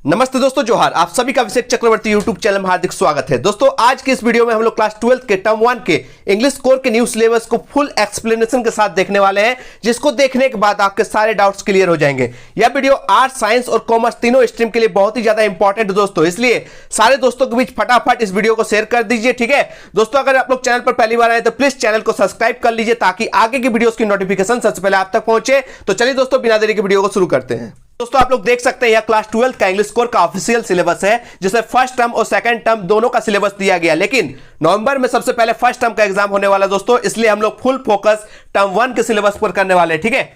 नमस्ते दोस्तों, जोहार। आप सभी का अभिषेक चक्रवर्ती यूट्यूब चैनल में हार्दिक स्वागत है। दोस्तों, आज की इस वीडियो में हम लोग क्लास 12 के टर्म 1 के इंग्लिश कोर के न्यू सिलेबस को फुल एक्सप्लेनेशन के साथ देखने वाले हैं, जिसको देखने के बाद आपके सारे डाउट्स क्लियर हो जाएंगे। यह वीडियो आर्ट्स, साइंस और कॉमर्स तीनों स्ट्रीम के लिए बहुत ही ज्यादा इंपॉर्टेंट है दोस्तों, इसलिए सारे दोस्तों के बीच फटाफट इस वीडियो को शेयर कर दीजिए। ठीक है दोस्तों, अगर आप लोग चैनल पर पहली बार आए तो प्लीज चैनल को सब्सक्राइब कर लीजिए ताकि आगे की वीडियोस की नोटिफिकेशन सबसे पहले आप तक पहुंचे। तो चलिए दोस्तों, बिना देरी के वीडियो को शुरू करते हैं। दोस्तों, आप लोग देख सकते हैं यह क्लास 12 का इंग्लिश कोर का ऑफिशियल सिलेबस है, जिसमें फर्स्ट टर्म और सेकंड टर्म दोनों का सिलेबस दिया गया। लेकिन नवंबर में सबसे पहले फर्स्ट टर्म का एग्जाम होने वाला दोस्तों, इसलिए हम लोग फुल फोकस टर्म 1 के सिलेबस पर करने वाले हैं। ठीक है,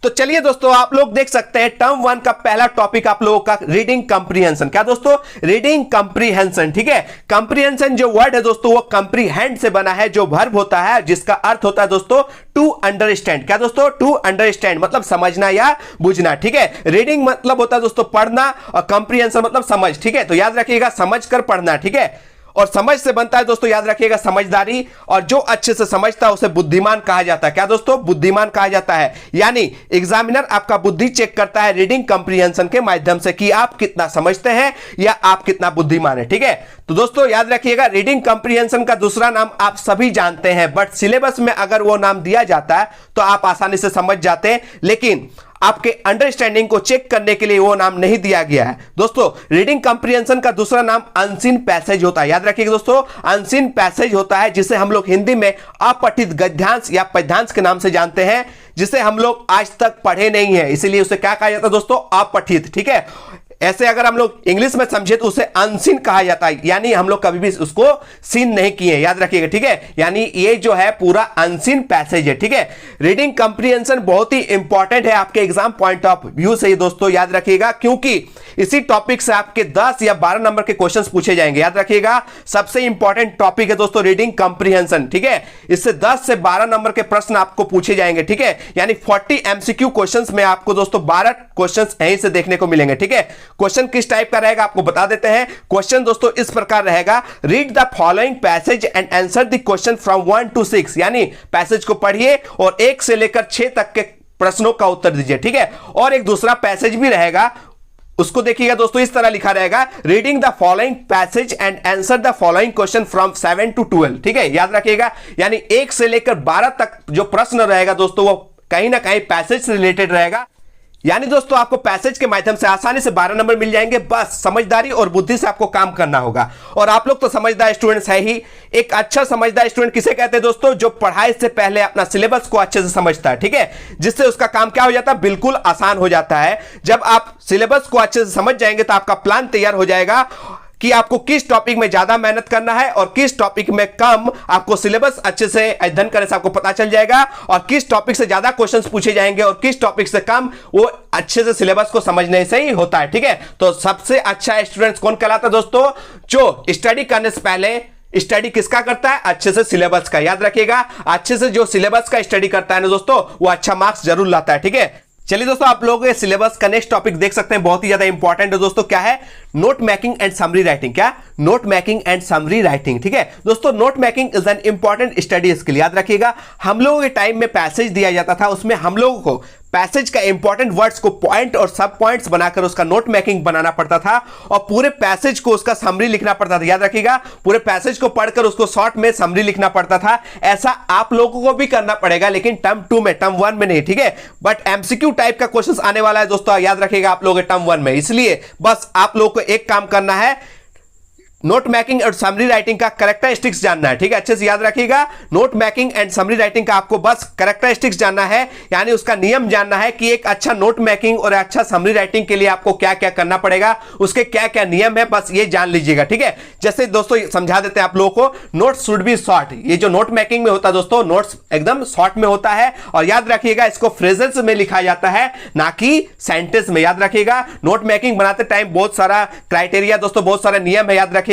तो चलिए दोस्तों, आप लोग देख सकते हैं टर्म 1 का पहला टॉपिक आप लोगों का रीडिंग कंप्रीहेंशन। क्या दोस्तों? Reading comprehension. ठीक है, कंप्रीहेंशन जो वर्ड है दोस्तों, वो कंप्रीहेंड से बना है, जो वर्ब होता है जिसका अर्थ होता है दोस्तों टू अंडरस्टैंड। क्या दोस्तों? टू अंडरस्टैंड मतलब समझना या बुझना। ठीक है, रीडिंग मतलब होता है दोस्तों पढ़ना, और कंप्रीहेंशन मतलब समझ। ठीक है, तो याद रखिएगा समझ कर पढ़ना। ठीक है, और समझ से बनता है दोस्तों, याद रखिएगा समझदारी, और जो अच्छे से समझता है उसे बुद्धिमान कहा जाता है। क्या दोस्तों? बुद्धिमान कहा जाता है। यानी एग्जामिनर आपका बुद्धि चेक करता है रीडिंग कंप्रीहेंशन के माध्यम से कि आप कितना समझते हैं या आप कितना बुद्धिमान है। ठीक है, तो दोस्तों याद रखिएगा रीडिंग कंप्रीहेंशन का दूसरा नाम आप सभी जानते हैं, बट सिलेबस में अगर वो नाम दिया जाता है तो आप आसानी से समझ जाते हैं, लेकिन आपके अंडरस्टैंडिंग को चेक करने के लिए वो नाम नहीं दिया गया है। दोस्तों, रीडिंग कंप्रीहेंशन का दूसरा नाम अनसीन पैसेज होता है। याद रखिएगा दोस्तों, अनसीन पैसेज होता है, जिसे हम लोग हिंदी में अपठित गद्यांश या पद्यांश के नाम से जानते हैं, जिसे हम लोग आज तक पढ़े नहीं है, इसीलिए उसे क्या कहा जाता है दोस्तों? अपठित। ठीक है, ऐसे अगर हम लोग इंग्लिश में समझे तो उसे अनसीन कहा जाता है, यानी हम लोग कभी भी उसको सीन नहीं किए। याद रखिएगा। ठीक है, यानी ये जो है पूरा अनसीन पैसेज है। ठीक है, रीडिंग कंप्रीहेंशन बहुत ही इंपॉर्टेंट है आपके एग्जाम पॉइंट ऑफ व्यू से ही दोस्तों, याद रखिएगा, क्योंकि इसी टॉपिक से आपके 10 या 12 नंबर के क्वेश्चंस पूछे जाएंगे। याद रखिएगा, सबसे इंपॉर्टेंट टॉपिक है दोस्तों रीडिंग कंप्रीहेंशन। ठीक है, इससे 10 से 12 नंबर के प्रश्न आपको पूछे जाएंगे। ठीक है, यानी 40 एमसीक्यू क्वेश्चंस में आपको दोस्तों 12 क्वेश्चंस यहीं से देखने को मिलेंगे। ठीक है, क्वेश्चन किस टाइप का रहेगा आपको बता देते हैं। क्वेश्चन दोस्तों इस प्रकार रहेगा, read the following passage and answer the question from 1 to 6। यानी पैसेज को पढ़िए और 1 से लेकर 6 तक के प्रश्नों का उत्तर दीजिए। ठीक है, और एक दूसरा पैसेज भी रहेगा, उसको देखिएगा दोस्तों, इस तरह लिखा रहेगा, reading the following passage and answer the following question from 7 to 12। ठीक है, याद रखिएगा, यानी 1 से लेकर 12 तक जो प्रश्न रहेगा दोस्तों, वो कहीं ना कहीं पैसेज से रिलेटेड रहेगा। यानी दोस्तों आपको पैसेज के माध्यम से आसानी से 12 नंबर मिल जाएंगे, बस समझदारी और बुद्धि से आपको काम करना होगा। और आप लोग तो समझदार स्टूडेंट्स है ही। एक अच्छा समझदार स्टूडेंट किसे कहते हैं दोस्तों? जो पढ़ाई से पहले अपना सिलेबस को अच्छे से समझता है। ठीक है, जिससे उसका काम क्या हो जाता है? बिल्कुल आसान हो जाता है। जब आप सिलेबस को अच्छे से समझ जाएंगे तो आपका प्लान तैयार हो जाएगा कि आपको किस टॉपिक में ज्यादा मेहनत करना है और किस टॉपिक में कम। आपको सिलेबस अच्छे से अध्ययन करने से आपको पता चल जाएगा, और किस टॉपिक से ज्यादा क्वेश्चंस पूछे जाएंगे और किस टॉपिक से कम, वो अच्छे से सिलेबस को समझने से ही होता है। ठीक है, तो सबसे अच्छा स्टूडेंट कौन कहलाता है दोस्तों? जो स्टडी करने से पहले स्टडी किसका करता है? अच्छे से सिलेबस का। याद रखिएगा, अच्छे से जो सिलेबस का स्टडी करता है ना दोस्तों, वो अच्छा मार्क्स जरूर लाता है। ठीक है, चलिए दोस्तों, आप लोग सिलेबस का नेक्स्ट टॉपिक देख सकते हैं, बहुत ही ज्यादा इंपॉर्टेंट है दोस्तों। क्या है? Note making and summary writing. क्या? Note making and summary writing. ठीक है दोस्तों, note making is an important study skill. याद रखिएगा, हम लोगों के टाइम में पैसेज दिया जाता था, उसमें हम लोगों को पैसेज का इंपॉर्टेंट वर्ड्स को पॉइंट और सब पॉइंट्स बनाकर उसका नोट मेकिंग बनाना पड़ता था, और पूरे पैसेज को उसका समरी लिखना पड़ता था। याद रखिएगा, पूरे पैसेज को पढ़कर उसको शॉर्ट में समरी लिखना पड़ता था। ऐसा आप लोगों को भी करना पड़ेगा, लेकिन टर्म 2 में, टर्म 1 में नहीं। ठीक है, बट एमसीक्यू टाइप का क्वेश्चन आने वाला है दोस्तों, याद रखिएगा आप लोगों के टर्म 1 में। इसलिए बस आप लोगों को एक काम करना है, नोट मेकिंग और समरी राइटिंग का कैरेक्टरिस्टिक्स जानना है। ठीक है, अच्छे से याद रखिएगा, note making and summary writing का आपको बस कैरेक्टरिस्टिक्स जानना है, यानी उसका नियम जानना है कि एक अच्छा नोट मेकिंग और अच्छा समरी राइटिंग के लिए आपको क्या क्या करना पड़ेगा, उसके क्या क्या नियम है, बस ये जान लीजिएगा। ठीक है, जैसे दोस्तों समझा देते हैं आप लोगों को, नोट्स शुड बी शॉर्ट। ये जो नोट मेकिंग में होता है दोस्तों, नोट्स एकदम शॉर्ट में होता है, और याद रखिएगा इसको फ्रेजेस में लिखा जाता है, ना कि सेंटेंस में। याद रखिएगा, नोट मेकिंग बनाते टाइम बहुत सारा क्राइटेरिया दोस्तों, बहुत सारे नियम है, याद रखिएगा।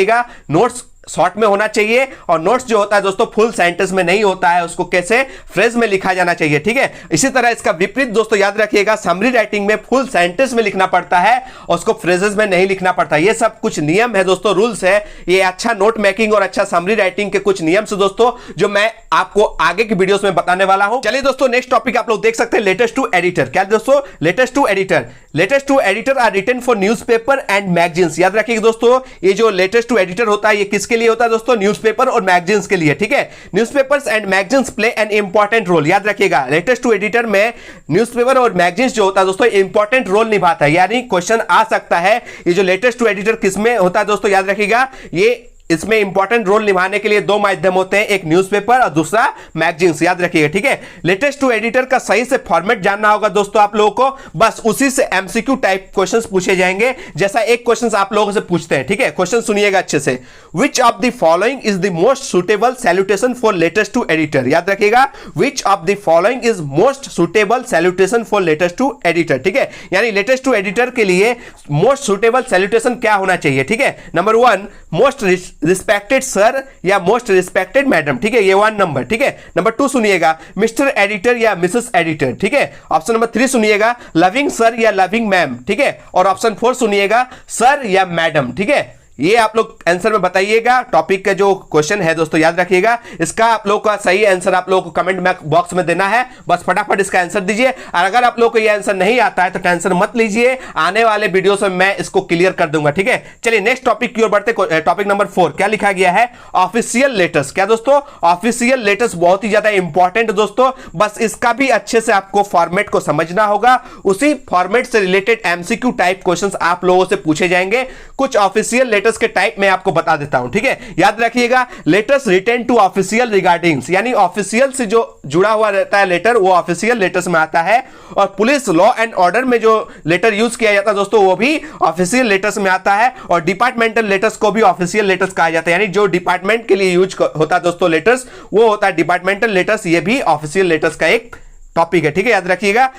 नोट्स शॉर्ट में होना चाहिए, और नोट्स जो होता है दोस्तों फुल सेंटेंस में नहीं होता है, उसको कैसे फ्रेज में लिखा जाना चाहिए, ठीक है। इसी तरह इसका विपरीत दोस्तों याद रखिएगा, समरी राइटिंग में फुल सेंटेंस में लिखना पड़ता है और उसको फ्रेजेस में नहीं लिखना पड़ता। ये सब कुछ नियम है दोस्तों, रूल्स है, ये अच्छा नोट मेकिंग और अच्छा समरी राइटिंग के कुछ नियम से दोस्तों जो मैं आपको आगे की वीडियोस में बताने वाला हूं। चलिए दोस्तों नेक्स्ट टॉपिक आप लोग देख सकते हैं, लेटर्स टू एडिटर। क्या दोस्तों, letters to editor. Letters to editor are written for newspaper and magazines. याद रखिएगा दोस्तों, ये जो लेटर्स टू एडिटर होता है ये किसके लिए होता है दोस्तों, न्यूज़पेपर और मैगजीन्स के लिए, ठीक है। Newspapers and magazines play an important role. याद रखिएगा लेटर्स टू एडिटर में न्यूज़पेपर और मैगजीन्स जो होता है दोस्तों इंपॉर्टेंट रोल निभाता है, यानी क्वेश्चन आ सकता है ये जो लेटर्स टू एडिटर किसमें होता है दोस्तों, याद रखिएगा ये इसमें इंपॉर्टेंट रोल निभाने के लिए दो माध्यम होते हैं, एक न्यूज़पेपर और दूसरा मैगजीन्स। याद रखिएगा, ठीक है। लेटेस्ट टू एडिटर का सही से फॉर्मेट जानना होगा दोस्तों आप लोगों को, बस उसी से एमसीक्यू टाइप क्वेश्चंस पूछे जाएंगे, जैसा एक क्वेश्चंस आप लोगों से पूछते हैं, ठीक है। क्वेश्चन सुनिएगा अच्छे से। Which of the following is the most suitable salutation for letters to editor. याद रखिएगा, which of the following is most suitable salutation for letters to editor, ठीक है। यानी लेटेस्ट टू एडिटर के लिए मोस्ट सुटेबल सैल्यूटेशन क्या होना चाहिए, ठीक है। नंबर 1 मोस्ट रिस्पेक्टेड सर या मोस्ट रिस्पेक्टेड मैडम, ठीक है, ये 1 नंबर, ठीक है। नंबर 2 सुनिएगा, मिस्टर एडिटर या मिसेस एडिटर, ठीक है। ऑप्शन नंबर 3 सुनिएगा, लविंग सर या लविंग मैम, ठीक है। और ऑप्शन 4 सुनिएगा, सर या मैडम, ठीक है। ये आप लोग आंसर में बताइएगा। टॉपिक का जो क्वेश्चन है दोस्तों याद रखिएगा, इसका आप लोग का सही आंसर आप लोगों को कमेंट बॉक्स में देना है, बस फटाफट इसका आंसर दीजिए। और अगर आप लोग को ये आंसर नहीं आता है तो टेंशन मत लीजिए, आने वाले वीडियोस में मैं इसको क्लियर कर दूंगा, ठीक है। चलिए नेक्स्ट टॉपिक की ओर बढ़ते। टॉपिक नंबर 4 क्या लिखा गया है, ऑफिशियल लेटर्स। क्या दोस्तों, ऑफिशियल लेटर्स बहुत ही ज्यादा इंपॉर्टेंट दोस्तों, बस इसका भी अच्छे से आपको फॉर्मेट को समझना होगा, उसी फॉर्मेट से रिलेटेड एमसीक्यू टाइप क्वेश्चंस आप लोगों से पूछे जाएंगे। कुछ ऑफिशियल लेटर्स के टाइप मैं आपको बता देता हूं, ठीक है। याद रखिएगा, लेटर्स रिटन टू ऑफिशियल रिगार्डिंग्स, यानी ऑफिशियल से जो जुड़ा हुआ रहता है लेटर वो ऑफिशियल लेटर्स में आता है। और पुलिस लॉ एंड ऑर्डर में जो लेटर यूज किया जाता है दोस्तों वो भी ऑफिशियल लेटर्स में आता है। और डिपार्टमेंटल लेटर्स को भी ऑफिशियल लेटर्स कहा जाता है, यानी जो डिपार्टमेंट के लिए यूज होता है दोस्तों लेटर्स वो होता है डिपार्टमेंटल लेटर्स, ये भी ऑफिशियल लेटर्स का एक टॉपिक है, ठीक है, याद रखिएगा।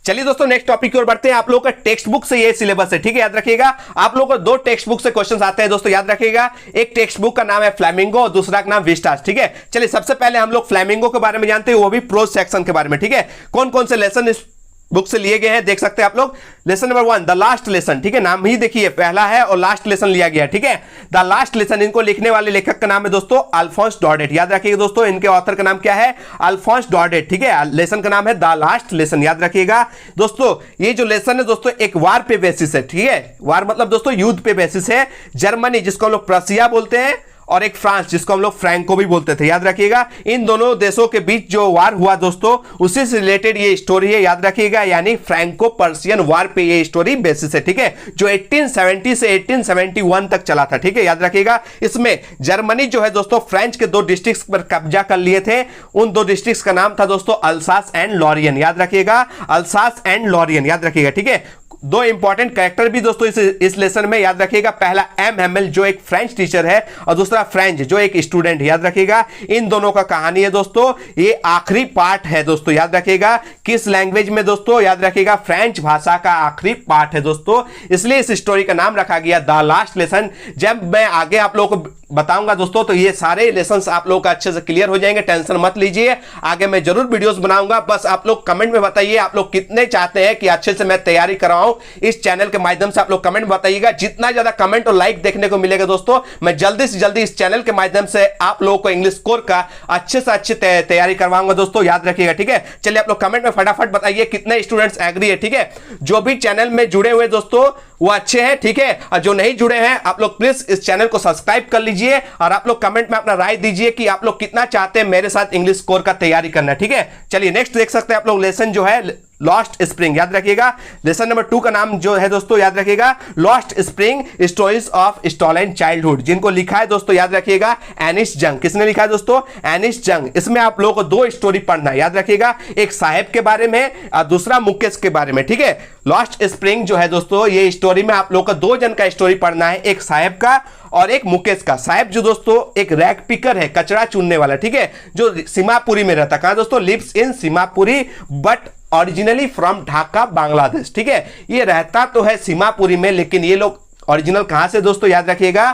चलिए दोस्तों नेक्स्ट टॉपिक की ओर बढ़ते हैं। आप लोगों का टेक्स्ट बुक से ये सिलेबस है, ठीक है, याद रखिएगा। आप लोगों को 2 टेक्स्ट बुक से क्वेश्चंस आते हैं दोस्तों, याद रखिएगा। एक टेक्स्ट बुक का नाम है फ्लैमिंगो और दूसरा का नाम विस्टास, ठीक है। चलिए सबसे पहले हम लोग फ्लैमिंगो के बारे में जानते हैं, वो भी प्रोज सेक्शन के बारे में, ठीक है। कौन कौन से लेसन इस बुक से लिए गए हैं देख सकते हैं आप लोग। Lesson number 1 the last lesson, ठीक है, नाम ही देखिए पहला है और लास्ट लेसन लिया गया, ठीक है। द लास्ट लेसन, इनको लिखने वाले लेखक का नाम है दोस्तों अल्फोंस डॉडेट। याद रखिएगा दोस्तों, इनके ऑथर का नाम क्या है, अल्फोंस डॉडेट, ठीक है। लेसन का नाम है द लास्ट लेसन, याद रखिएगा दोस्तों। ये जो लेसन है दोस्तों एक वार पे बेसिस है, ठीक है। वार मतलब दोस्तों युद्ध पे बेसिस है। जर्मनी जिसको हम लोग प्रसिया बोलते हैं और एक फ्रांस जिसको हम लोग फ्रैंको भी बोलते थे, याद रखिएगा। इन दोनों देशों के बीच जो वार हुआ दोस्तों उसी से रिलेटेड ये स्टोरी है, याद रखिएगा। यानी फ्रैंको पर्सियन वार पे ये स्टोरी बेसिस है, ठीक है, जो 1870 से 1871 तक चला था, ठीक है, याद रखिएगा। इसमें जर्मनी जो है दोस्तों फ्रेंच के 2 डिस्ट्रिक्ट्स पर कब्जा कर लिए थे। उन 2 डिस्ट्रिक्ट्स का नाम था दोस्तों अल्सास एंड लॉरियन, याद रखिएगा, अल्सास एंड लॉरियन, याद रखिएगा, ठीक है। 2 इंपॉर्टेंट कैरेक्टर भी दोस्तों इस लेसन में याद रखिएगा। पहला एम हेमेल जो एक फ्रेंच टीचर है और दूसरा फ्रेंच जो एक स्टूडेंट है, याद रखिएगा। इन दोनों का कहानी है दोस्तों, ये आखिरी पार्ट है दोस्तों, याद रखिएगा। किस लैंग्वेज में दोस्तों, याद रखिएगा फ्रेंच भाषा का आखिरी पार्ट है दोस्तों, इसलिए इस स्टोरी का नाम रखा गया द लास्ट लेसन। जब मैं आगे आप लोगों को बताऊंगा दोस्तों तो ये सारे लेसन्स आप लोगों का अच्छे से क्लियर हो जाएंगे, टेंशन मत लीजिए। आगे मैं जरूर वीडियोस बनाऊंगा, बस आप लोग कमेंट में बताइए आप लोग कितने चाहते हैं कि अच्छे से मैं तैयारी कराऊं इस चैनल के माध्यम से। आप लोग कमेंट बताइएगा, जितना ज्यादा कमेंट और लाइक देखने को मिलेगा दोस्तों मैं जल्दी से जल्दी इस चैनल के माध्यम से आप लोगों को इंग्लिश कोर का अच्छे से अच्छी तैयारी करवाऊंगा दोस्तों, याद रखिएगा, ठीक है। चलिए आप लोग कमेंट में फटाफट बताइए कितने स्टूडेंट्स एग्री है, ठीक है। जो भी चैनल में जुड़े हुए दोस्तों वो अच्छे हैं, ठीक है, और जो नहीं जुड़े हैं आप लोग प्लीज इस चैनल को सब्सक्राइब कर लीजिए और आप लोग कमेंट में अपना राय दीजिए कि आप लोग कितना चाहते हैं मेरे साथ इंग्लिश कोर का तैयारी करना, ठीक है। चलिए नेक्स्ट देख सकते हैं आप लोग लेसन जो है लॉस्ट स्प्रिंग, याद रखिएगा। लेसन नंबर 2 का नाम जो है दोस्तों याद रखिएगा lost spring stories of stolen childhood, जिनको लिखा है दोस्तों याद रखिएगा एनिस जंग। किसने लिखा है दोस्तों, एनिस जंग। इसमें आप लोगों को 2 स्टोरी पढ़ना है, याद रखिएगा, एक साहेब के बारे में और दूसरा मुकेश के बारे में, ठीक है। लॉस्ट स्प्रिंग जो है दोस्तों ये स्टोरी में आप लोग को 2 जन का स्टोरी पढ़ना है, एक साहेब का और एक मुकेश का। साहेब जो दोस्तों एक रैग पिकर है, कचरा चुनने वाला, ठीक है, जो सीमापुरी में रहता। कहां दोस्तों, lives in Seemapuri but originally from Dhaka Bangladesh, ठीक है। ये रहता तो है सीमापुरी में लेकिन ये लोग ओरिजिनल कहां से दोस्तों याद रखिएगा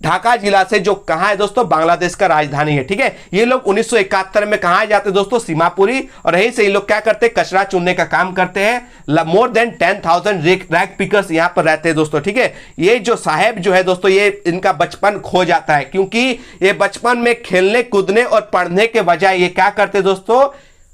ढाका जिला से, जो कहां है दोस्तों, बांग्लादेश का राजधानी है। ठीक है, ये लोग 1971 में कहां जाते हैं दोस्तों, सीमापुरी, और यहीं से ये लोग क्या करते हैं, कचरा चुनने का काम करते हैं। मोर देन 10,000 रैग पिकर्स यहां पर रहते हैं दोस्तों। ठीक है, ये जो साहेब जो है दोस्तों, ये इनका बचपन खो जाता है, क्योंकि ये बचपन में खेलने कूदने और पढ़ने के बजाय ये क्या करते हैं दोस्तों,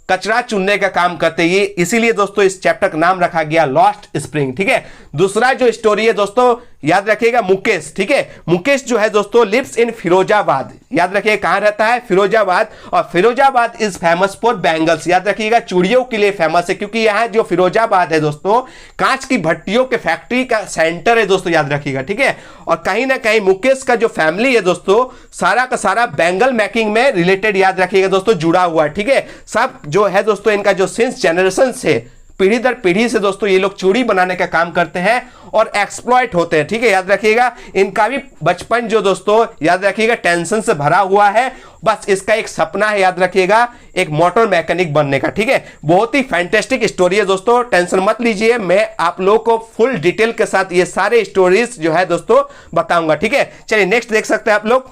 कचरा चुनने का काम करते हैं। ये इसीलिए दोस्तों इस चैप्टर का नाम रखा गया लॉस्ट स्प्रिंग। ठीक है, दूसरा जो स्टोरी है दोस्तों, याद रखिएगा, मुकेश। ठीक है, मुकेश जो है दोस्तों लिव्स इन फिरोजाबाद। याद रखिएगा कहां रहता है, फिरोजाबाद, और Firozabad is famous for bangles. याद रखिएगा चूड़ियों के लिए फेमस है, क्योंकि यहां जो फिरोजाबाद है दोस्तों, कांच की भट्टियों के फैक्ट्री का सेंटर है दोस्तों, याद रखिएगा। ठीक है, और कहीं ना कहीं मुकेश का जो फैमिली है दोस्तों, सारा का सारा बैंगल मेकिंग में रिलेटेड, याद रखिएगा दोस्तों, जुड़ा हुआ है। ठीक है, सब जो है दोस्तों इनका जो सिंस जनरेशन से, पीढ़ी दर पीढ़ी से दोस्तों ये लोग चूड़ी बनाने का काम करते हैं और एक्सप्लॉइट होते हैं। ठीक है, याद रखिएगा इनका भी बचपन जो दोस्तों, याद रखिएगा, टेंशन से भरा हुआ है। बस इसका एक सपना है, याद रखिएगा, एक मोटर मैकेनिक बनने का। ठीक है, बहुत ही फैंटास्टिक स्टोरी है दोस्तों, टेंशन मत लीजिए, मैं आप लोगों को फुल डिटेल के साथ ये सारे स्टोरीज जो है दोस्तों बताऊंगा। ठीक है, चलिए नेक्स्ट देख सकते हैं आप लोग,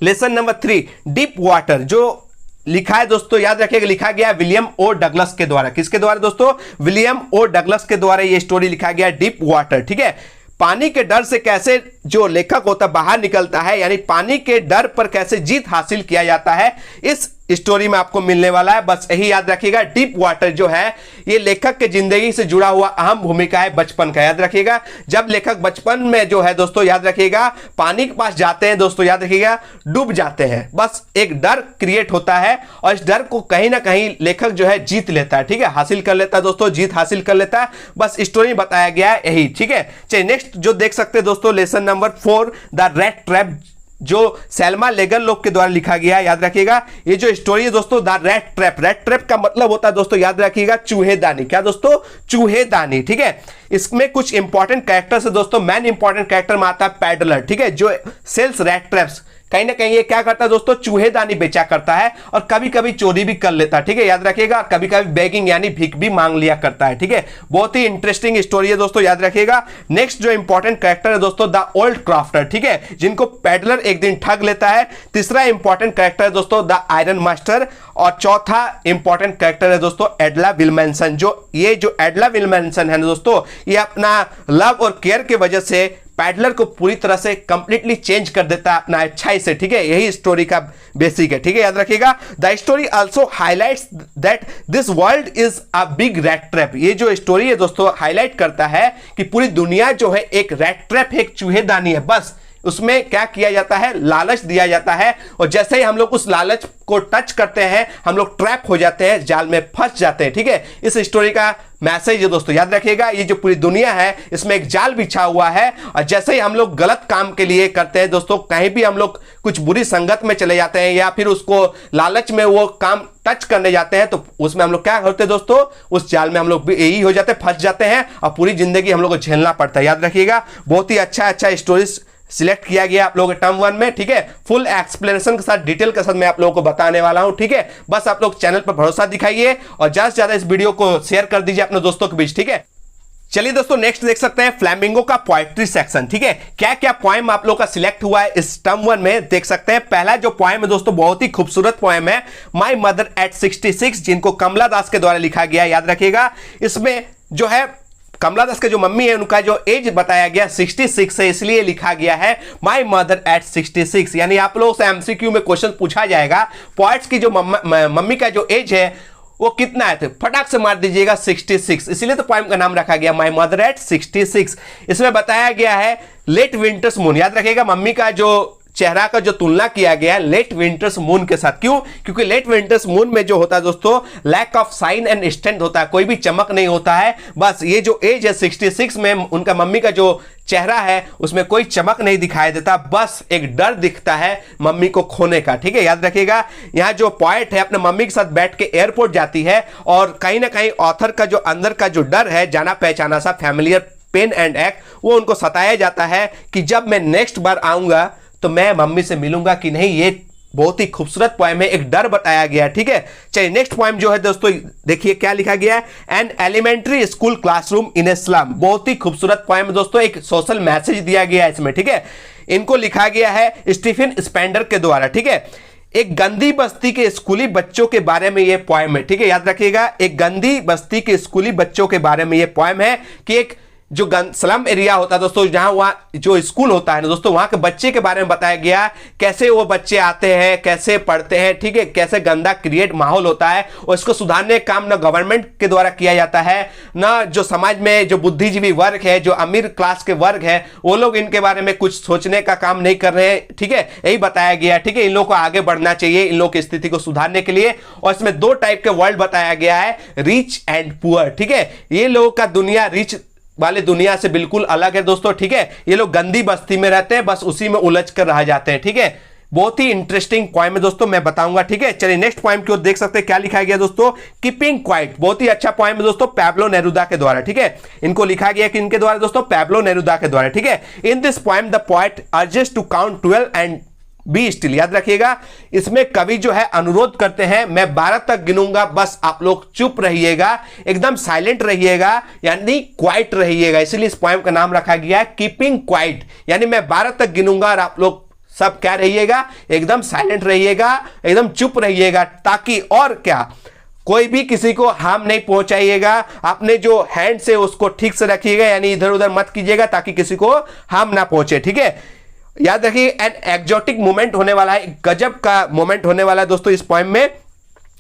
लेसन नंबर 3, डीप वाटर, जो लिखा है दोस्तों, याद रखिएगा, लिखा गया विलियम ओ डगलस के द्वारा। किसके द्वारा दोस्तों, विलियम ओ डगलस के द्वारा ये स्टोरी लिखा गया, डीप वाटर। ठीक है, पानी के डर से कैसे जो लेखक होता है बाहर निकलता है, यानी पानी के डर पर कैसे जीत हासिल किया जाता है, इस स्टोरी में आपको मिलने वाला है। बस यही याद रखिएगा, डीप वाटर जो है ये लेखक के जिंदगी से जुड़ा हुआ अहम भूमिका है बचपन का। याद रखिएगा, जब लेखक बचपन में जो है दोस्तों, याद रखिएगा, पानी के पास जाते हैं दोस्तों, याद रखिएगा, डूब जाते हैं, बस एक डर क्रिएट होता है और इस डर को कहीं ना कहीं लेखक जो है जीत लेता है। ठीक है, हासिल कर लेता है दोस्तों, जीत हासिल कर लेता है। बस स्टोरी बताया गया है यही। ठीक है, चलिए नेक्स्ट जो देख सकते हैं दोस्तों, lesson number 4, the rat trap, जो सेल्मा लेगर लोग के द्वारा लिखा गया है। याद रखिएगा, ये जो स्टोरी है दोस्तों, the rat trap, rat trap का मतलब होता है दोस्तों, याद रखिएगा, चूहेदानी। क्या दोस्तों, चूहेदानी। ठीक है, इसमें कुछ इंपॉर्टेंट कैरेक्टर्स है दोस्तों, मेन इंपॉर्टेंट कैरेक्टर में आता है पैडलर। ठीक है, जो सेल्स रैट ट्रैप्स, कहीं ना कहीं ये क्या करता है दोस्तों, चूहेदानी बेचा करता है और कभी कभी चोरी भी कर लेता है। ठीक है, याद रखिएगा, कभी कभी बेगिंग यानी भीख भी मांग लिया करता है। ठीक है, बहुत ही इंटरेस्टिंग स्टोरी है दोस्तों, याद रखिएगा। नेक्स्ट जो इंपॉर्टेंट कैरेक्टर है दोस्तों, द ओल्ड क्राफ्टर। ठीक है, जिनको पैडलर एक दिन ठग लेता है। तीसरा इंपॉर्टेंट कैरेक्टर है दोस्तों, द आयरन मास्टर, और चौथा इंपॉर्टेंट कैरेक्टर है दोस्तों, एडला विल्मनसन। जो एडला विल्मनसन है दोस्तों, ये अपना लव और केयर के वजह से पैडलर को पूरी तरह से कंप्लीटली चेंज कर देता है अपना अच्छाई से। ठीक है, यही स्टोरी का बेसिक है। ठीक है, याद रखिएगा, the story also highlights that this world is a big rat trap. ये जो स्टोरी है दोस्तों, हाईलाइट करता है कि पूरी दुनिया जो है एक रैट ट्रैप है, एक चूहेदानी है। बस उसमें क्या किया जाता है, लालच दिया जाता है, और जैसे ही हम लोग उस लालच को टच करते हैं, हम लोग ट्रैप हो जाते हैं, जाल में फंस जाते हैं। ठीक है, इस स्टोरी का मैसेज है दोस्तों, याद रखिएगा, ये जो पूरी दुनिया है इसमें एक जाल बिछा हुआ है, और जैसे ही हम लोग गलत काम के लिए करते हैं दोस्तों, कहीं भी हम लोग कुछ बुरी संगत में चले जाते हैं या फिर उसको लालच में वो काम टच करने जाते हैं, तो उसमें हम लोग क्या करते हैं दोस्तों, उस जाल में हम लोग भी यही हो जाते हैं, फंस जाते हैं और पूरी जिंदगी हम लोग को झेलना पड़ता है। याद रखिएगा, बहुत ही अच्छा स्टोरीज सिलेक्ट किया गया आप लोगों के टर्म 1 में। ठीक है, फुल एक्सप्लेनेशन के साथ, डिटेल के साथ मैं आप लोगों को बताने वाला हूं। ठीक है, बस आप लोग चैनल पर भरोसा दिखाइए और ज्यादा से ज्यादा इस वीडियो को शेयर कर दीजिए अपने दोस्तों के बीच। ठीक है, चलिए दोस्तों नेक्स्ट देख सकते हैं फ्लैमिंगो का पोएट्री सेक्शन। ठीक है, क्या क्या पोएम आप लोग का सिलेक्ट हुआ है इस टर्म 1 में देख सकते हैं। पहला जो पोएम है दोस्तों, बहुत ही खूबसूरत पोएम है, माय मदर एट 66, जिनको कमला दास के द्वारा लिखा गया। याद रखिएगा, इसमें जो है कमला दास के जो मम्मी है उनका जो एज बताया गया 66 है, इसलिए लिखा गया है माय मदर एट 66। यानी आप लोगों से एमसीक्यू में क्वेश्चन पूछा जाएगा, पोएट्स की जो मम्मी का जो एज है वो कितना है, तो फटाक से मार दीजिएगा 66, इसीलिए तो पोएम का नाम रखा गया माय मदर एट 66। इसमें बताया गया है लेट विंटर्स मून। याद रखिएगा, मम्मी का जो चेहरा का जो तुलना किया गया है लेट विंटर्स मून के साथ। क्यों? क्योंकि लेट विंटर्स मून में जो होता है दोस्तों, lack of sign and strength होता है, कोई भी चमक नहीं होता है। बस ये जो एज है 66 में, उनका मम्मी का जो चेहरा है उसमें कोई चमक नहीं दिखाई देता, बस एक डर दिखता है मम्मी को खोने का। ठीक है, याद रखिएगा, यहाँ जो पोएट है अपने मम्मी के साथ बैठ के एयरपोर्ट जाती है और कहीं ना कहीं ऑथर का जो अंदर का जो डर है, जाना पहचाना सा फैमिलियर पेन एंड एक्ट, वो उनको सताया जाता है कि जब मैं नेक्स्ट बार आऊंगा तो मैं मम्मी से मिलूंगा कि नहीं। ये बहुत ही खूबसूरत पोएम है, एक डर बताया गया। ठीक है, चलिए नेक्स्ट पोएम जो है दोस्तों, देखिए क्या लिखा गया है, an elementary school classroom in a slum. बहुत ही खूबसूरत पोएम है दोस्तों, एक सोशल मैसेज दिया गया है इसमें। ठीक है, इनको लिखा गया है स्टीफन स्पेंडर के द्वारा। ठीक है, एक गंदी बस्ती के स्कूली बच्चों के बारे में यह पोएम है। ठीक है, याद रखिएगा, एक गंदी बस्ती के स्कूली बच्चों के बारे में यह पोएम है कि एक जो स्लम एरिया होता है दोस्तों, जहां वहां जो स्कूल होता है ना दोस्तों, वहां के बच्चे के बारे में बताया गया, कैसे वो बच्चे आते हैं, कैसे पढ़ते हैं। ठीक है, कैसे गंदा क्रिएट माहौल होता है और इसको सुधारने का काम ना गवर्नमेंट के द्वारा किया जाता है, ना जो समाज में जो बुद्धिजीवी वर्ग है, जो अमीर क्लास के वर्ग है, वो लोग इनके बारे में कुछ सोचने का काम नहीं कर रहे हैं। ठीक है, यही बताया गया। ठीक है, इन लोगों को आगे बढ़ना चाहिए इन लोगों की स्थिति को सुधारने के लिए। और इसमें दो टाइप के वर्ल्ड बताया गया है, रिच एंड पुअर। ठीक है, ये लोगों का दुनिया रिच वाले दुनिया से बिल्कुल अलग है दोस्तों। ठीक है, ये लोग गंदी बस्ती में रहते हैं, बस उसी में उलझ कर रह जाते हैं। ठीक है, बहुत ही इंटरेस्टिंग पॉइंट है दोस्तों, मैं बताऊंगा। ठीक है, चलिए नेक्स्ट पॉइंट की ओर देख सकते हैं क्या लिखा गया दोस्तों, कीपिंग क्वाइट। बहुत ही अच्छा पॉइंट है दोस्तों, पैब्लो नेरुदा के द्वारा। ठीक है, इनको लिखा गया कि इनके द्वारा दोस्तों, पैब्लो नेरुदा के द्वारा। ठीक है, in this point the poet urges to count 12 and be still. याद रखिएगा, इसमें कवि जो है अनुरोध करते हैं, मैं 12 तक गिनूंगा, बस आप लोग चुप रहिएगा, एकदम साइलेंट रहिएगा, यानी क्वाइट रहिएगा। इसलिए इस पोएम का नाम रखा गया है कीपिंग क्वाइट, यानी मैं 12 तक गिनूंगा और आप लोग सब क्या रहिएगा, एकदम साइलेंट रहिएगा, एकदम चुप रहिएगा, ताकि और क्या, कोई भी किसी को हार्म नहीं पहुंचाइएगा। आपने जो हैंड से उसको ठीक से रखिएगा, यानी इधर उधर मत कीजिएगा ताकि किसी को हार्म ना पहुंचे। ठीक है, याद रखिए, एन एक्जोटिक मोमेंट होने वाला है, गजब का मोमेंट होने वाला है दोस्तों इस पोएम में।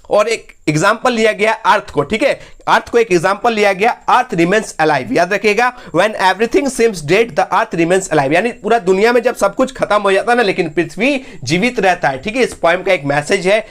और एक एग्जांपल लिया गया अर्थ को। ठीक है, अर्थ को एक एग्जांपल लिया गया, अर्थ रिमेन्स अलाइव। याद रखिएगा, when everything seems dead the earth remains alive, यानी पूरा दुनिया में जब सब कुछ खत्म हो जाता है ना, लेकिन पृथ्वी जीवित रहता है। ठीक है, इस पोएम का एक मैसेज है।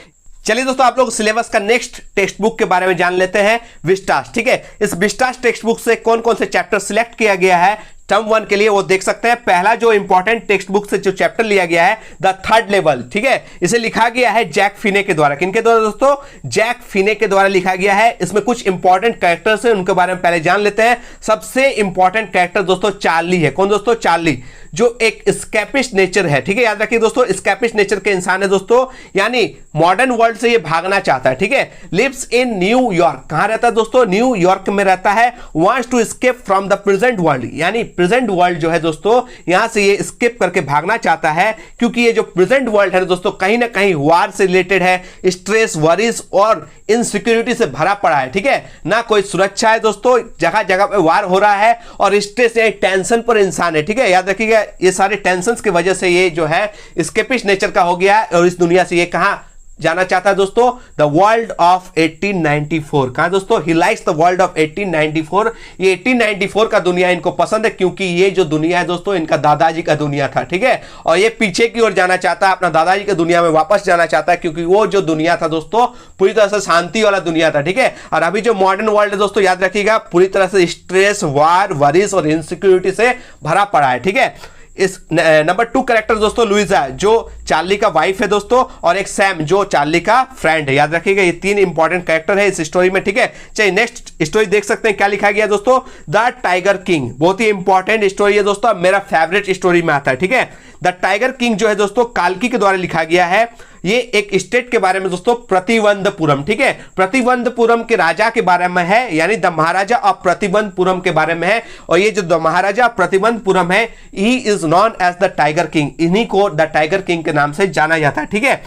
चलिए दोस्तों, आप लोग सिलेबस का नेक्स्ट टेक्स्ट बुक के बारे में जान लेते हैं, विस्टास। ठीक है, इस विस्टास टेक्स्ट बुक से कौन कौन से चैप्टर सिलेक्ट किया गया है टर्म 1 के लिए, वो देख सकते हैं। पहला जो इंपॉर्टेंट टेक्स्ट बुक से जो चैप्टर लिया गया है, द थर्ड लेवल। ठीक है, इसे लिखा गया है जैक फिने के द्वारा। किनके द्वारा दोस्तों, जैक फिने के द्वारा लिखा गया है। इसमें कुछ इंपॉर्टेंट कैरेक्टर्स हैं, उनके बारे में पहले जान लेते हैं। सबसे इंपॉर्टेंट कैरेक्टर दोस्तों चार्ली है। कौन दोस्तों, चार्ली, जो एक स्कैपिश नेचर है। ठीक है, याद रखिए दोस्तों, स्कैपिश नेचर के इंसान है दोस्तों, यानी मॉडर्न वर्ल्ड से ये भागना चाहता है। ठीक है, लिव्स इन न्यूयॉर्क। कहां रहता है दोस्तों, न्यूयॉर्क में रहता है। Wants to escape from the present world, यानी प्रेजेंट वर्ल्ड जो है दोस्तों, यहां से ये एस्केप करके भागना चाहता है, क्योंकि ये जो प्रेजेंट वर्ल्ड है दोस्तों, कहीं ना कहीं वार से रिलेटेड है, स्ट्रेस, वरीज और इनसिक्योरिटी से भरा पड़ा है। ठीक है, ना कोई सुरक्षा है दोस्तों, जगह जगह पे वार हो रहा है और स्ट्रेस या टेंशन पर इंसान है। ठीक है, याद रखिएगा, ये सारे टेंशंस की वजह से ये जो है स्केपिश नेचर का हो गया है और इस दुनिया से ये कहां जाना चाहता है दोस्तों, द वर्ल्ड ऑफ 1894। कहां दोस्तों, he likes the world of 1894। ये 1894 का दुनिया इनको पसंद है, क्योंकि ये जो दुनिया है दोस्तों, इनका दादाजी का दुनिया था। ठीक है, और ये पीछे की ओर जाना चाहता है, अपना दादाजी की दुनिया में वापस जाना चाहता है, क्योंकि वो जो दुनिया था दोस्तों, पूरी तरह से शांति वाला दुनिया था। ठीक है, और अभी जो मॉडर्न वर्ल्ड है दोस्तों, याद रखिएगा, पूरी तरह से स्ट्रेस, वार, वरीज और इनसिक्योरिटी से भरा पड़ा है। ठीक है, इस नंबर 2 कैरेक्टर दोस्तों लुइजा, जो चार्ली का वाइफ है दोस्तों, और एक सैम जो चार्ली का फ्रेंड है। याद रखिएगा, ये 3 इंपॉर्टेंट कैरेक्टर है इस स्टोरी में। ठीक है, चलिए नेक्स्ट स्टोरी देख सकते हैं क्या लिखा गया दोस्तों, द टाइगर किंग। बहुत ही इंपॉर्टेंट स्टोरी है दोस्तों, मेरा फेवरेट स्टोरी में आता है। ठीक है, द टाइगर किंग जो है दोस्तों, काल्की के द्वारा लिखा गया है। ये एक स्टेट के बारे में दोस्तों, प्रतिबंधपुरम। ठीक है, प्रतिबंधपुरम के राजा के बारे में है, यानी द महाराजा ऑफ प्रतिबंधपुरम के बारे में है। और ये जो द महाराजा प्रतिबंधपुरम है, he is known as the tiger king, इन्हीं को द टाइगर किंग के नाम से जाना जाता है। ठीक है,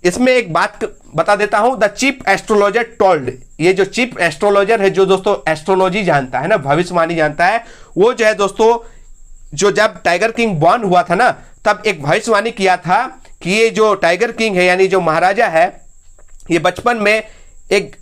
इसमें एक बात बता देता हूं, द चीफ एस्ट्रोलॉजर टोल्ड, ये जो चीफ एस्ट्रोलॉजर है, जो दोस्तों एस्ट्रोलॉजी जानता है ना, भविष्यवाणी जानता है, वो जो है दोस्तों, जो जब टाइगर किंग बॉर्न हुआ था ना, तब एक भविष्यवाणी किया था कि ये जो टाइगर किंग है, यानी जो महाराजा है, ये बचपन में एक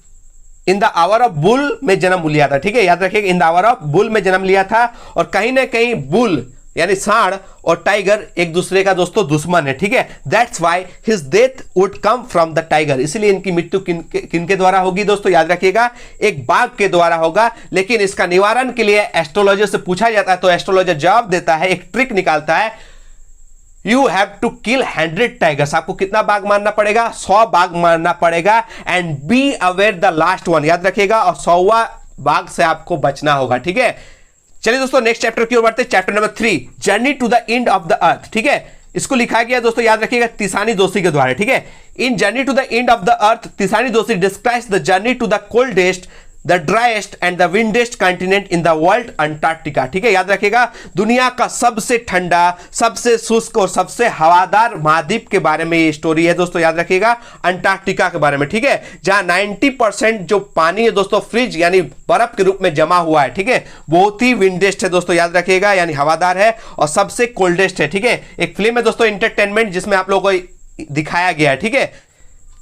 in the hour of bull में जन्म लिया था। ठीक है, याद रखिएगा, in the hour of bull में जन्म लिया था। और कहीं ना कहीं बुल यानी सांड और टाइगर एक दूसरे का दोस्तों दुश्मन है। ठीक है, that's why his death would come from the tiger, इसलिए इनकी मृत्यु किनके द्वारा होगी दोस्तों, याद रखिएगा, एक बाघ के द्वारा होगा। लेकिन इसका निवारण के लिए एस्ट्रोलॉजर से पूछा जाता है, तो एस्ट्रोलॉजर जवाब देता है, एक ट्रिक निकालता है, you have to kill 100 tigers, आपको कितना बाघ मारना पड़ेगा, 100 बाघ मारना पड़ेगा, and beware the last one, याद रखिएगा, और 100वां बाघ से आपको बचना होगा। ठीक है, चलिए दोस्तों नेक्स्ट चैप्टर की ओर बढ़ते हैं, chapter number 3, journey to the end of the earth. ठीक है, इसको लिखा गया दोस्तों, याद रखिएगा, तिसानी जोशी के द्वारा। ठीक है, in journey to the end of the earth, Tishani Joshi describes the journey to the coldest the driest and the windiest continent in the world Antarctica. ठीक है, याद रखिएगा, दुनिया का सबसे ठंडा, सबसे शुष्क और सबसे हवादार महाद्वीप के बारे में ये स्टोरी है दोस्तों। याद रखिएगा, अंटार्कटिका के बारे में। ठीक है, जहां 90% जो पानी है दोस्तों फ्रिज यानी बर्फ के रूप में जमा हुआ है। ठीक है, बहुत ही विंडेस्ट है दोस्तों, याद रखिएगा, यानी हवादार है और सबसे कोल्डेस्ट है। ठीक है, एक फिल्म है दोस्तों एंटरटेनमेंट जिसमें आप लोगों को दिखाया गया है। ठीक है,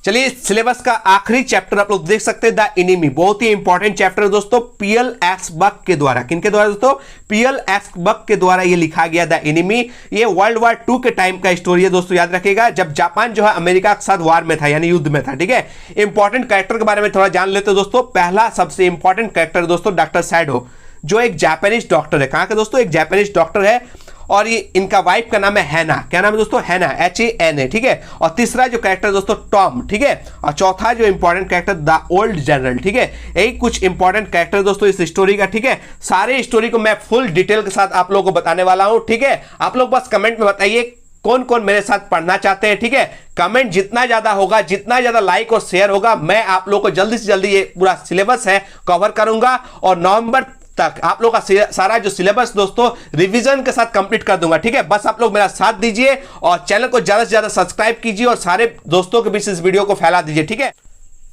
चलिए सिलेबस का आखिरी चैप्टर आप लोग देख सकते हैं, द एनिमी। बहुत ही इंपॉर्टेंट चैप्टर है दोस्तों, पीएल एक्स बक के द्वारा। किनके द्वारा दोस्तों? पीएल एक्स बक के द्वारा ये लिखा गया द एनिमी। ये वर्ल्ड वॉर 2 के टाइम का स्टोरी है दोस्तों, याद रखिएगा, जब जापान जो है अमेरिका के साथ वार में था यानी युद्ध में था। ठीक है, इंपॉर्टेंट कैरेक्टर के बारे में थोड़ा जान लेते हैं दोस्तों। पहला सबसे इंपॉर्टेंट कैरेक्टर दोस्तों डॉक्टर सैडो, जो एक जापानीज डॉक्टर है। कहां का दोस्तों? एक जापानीज डॉक्टर है और ये इनका वाइफ का नाम है हैना। क्या नाम है दोस्तों? हैना, HANA। ठीक है, और तीसरा जो कैरेक्टर दोस्तों टॉम। ठीक है, और चौथा जो important character the old general. ठीक है, यही कुछ इंपॉर्टेंट कैरेक्टर दोस्तों इस स्टोरी का। ठीक है, सारे स्टोरी को मैं फुल डिटेल के साथ आप लोगों को बताने वाला हूं। ठीक है, आप लोग बस कमेंट में बताइए कौन कौन मेरे साथ पढ़ना चाहते हैं। ठीक है, कमेंट जितना ज्यादा होगा, जितना ज्यादा लाइक और शेयर होगा, मैं आप लोगों को जल्दी से जल्दी ये पूरा सिलेबस है कवर करूंगा और नवंबर तक आप लोग का सारा जो सिलेबस दोस्तों रिवीजन के साथ कंप्लीट कर दूंगा। ठीक है, बस आप लोग मेरा साथ दीजिए और चैनल को ज्यादा से ज्यादा सब्सक्राइब कीजिए और सारे दोस्तों के बीच इस वीडियो को फैला दीजिए। ठीक है,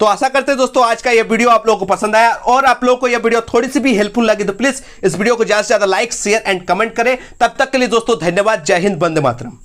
तो आशा करते हैं दोस्तों आज का ये वीडियो आप लोगों को पसंद आया और आप लोगों को ये वीडियो थोड़ी सी भी हेल्पफुल लगी तो प्लीज इस वीडियो को ज्यादा से ज्यादा लाइक, शेयर एंड कमेंट करें। तब तक के लिए दोस्तों धन्यवाद। जय हिंद, वंदे मातरम।